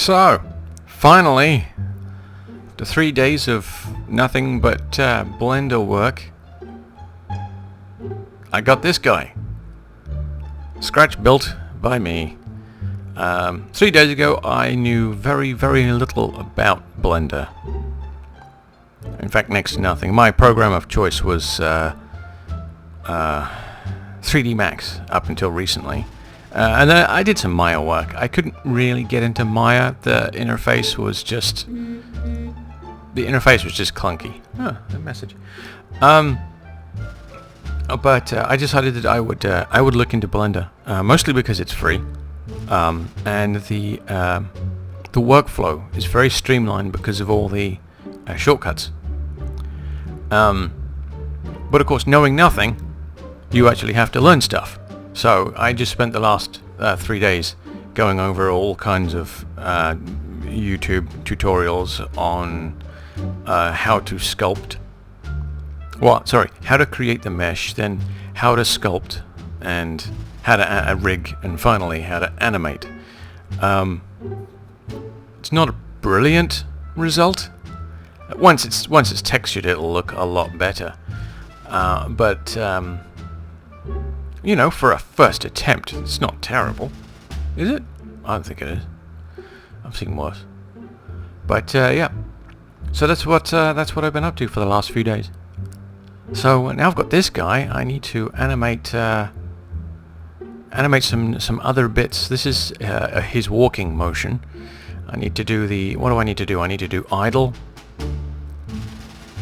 So, finally, after 3 days of nothing but Blender work, I got this guy. Scratch built by me. 3 days ago I knew very little about Blender. In fact, next to nothing. My program of choice was 3D Max up until recently. And then I did some Maya work. I couldn't really get into Maya. The interface was just clunky. Oh, a message. But I decided that I would look into Blender, mostly because it's free, and the workflow is very streamlined because of all the shortcuts. But of course, knowing nothing, you actually have to learn stuff. So I just spent the last 3 days going over all kinds of YouTube tutorials on how to sculpt. How to create the mesh, then how to sculpt, and how to rig, and finally how to animate. It's not a brilliant result. Once it's textured, it'll look a lot better. But you know, for a first attempt, it's not terrible, is it? I don't think it is. I've seen worse. But yeah, so that's what I've been up to for the last few days. So now I've got this guy. I need to animate some other bits. This is his walking motion. I need to do what do I need to do? I need to do idle,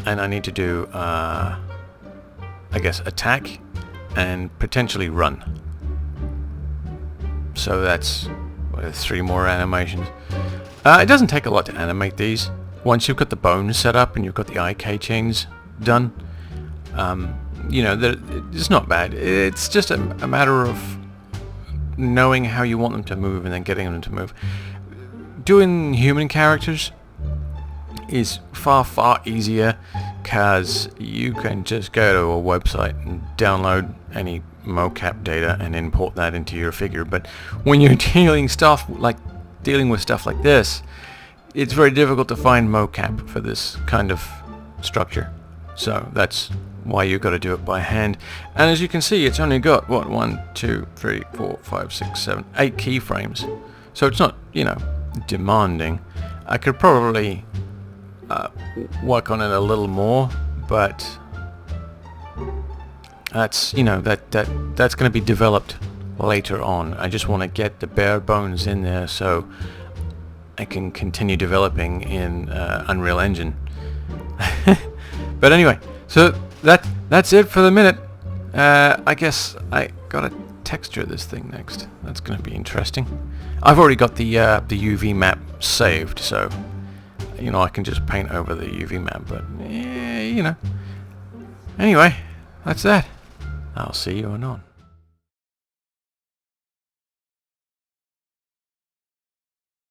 and I need to do I guess attack, and potentially run. So that's 3 more animations. It doesn't take a lot to animate these. Once you've got the bones set up and you've got the IK chains done, you know, it's not bad. It's just a matter of knowing how you want them to move and then getting them to move. Doing human characters is far easier, because you can just go to a website and download any mocap data and import that into your figure. But when you're dealing with stuff like this, it's very difficult to find mocap for this kind of structure. So that's why you've got to do it by hand. And as you can see, it's only got 8 keyframes. So it's not, you know, demanding. I could probably work on it a little more, but that's, you know, that's going to be developed later on. I just want to get the bare bones in there so I can continue developing in Unreal Engine. But anyway, so that's it for the minute. I guess I gotta texture this thing next. That's gonna be interesting. I've already got the UV map saved, so you know, I can just paint over the UV map, but you know. Anyway, that's that. I'll see you anon.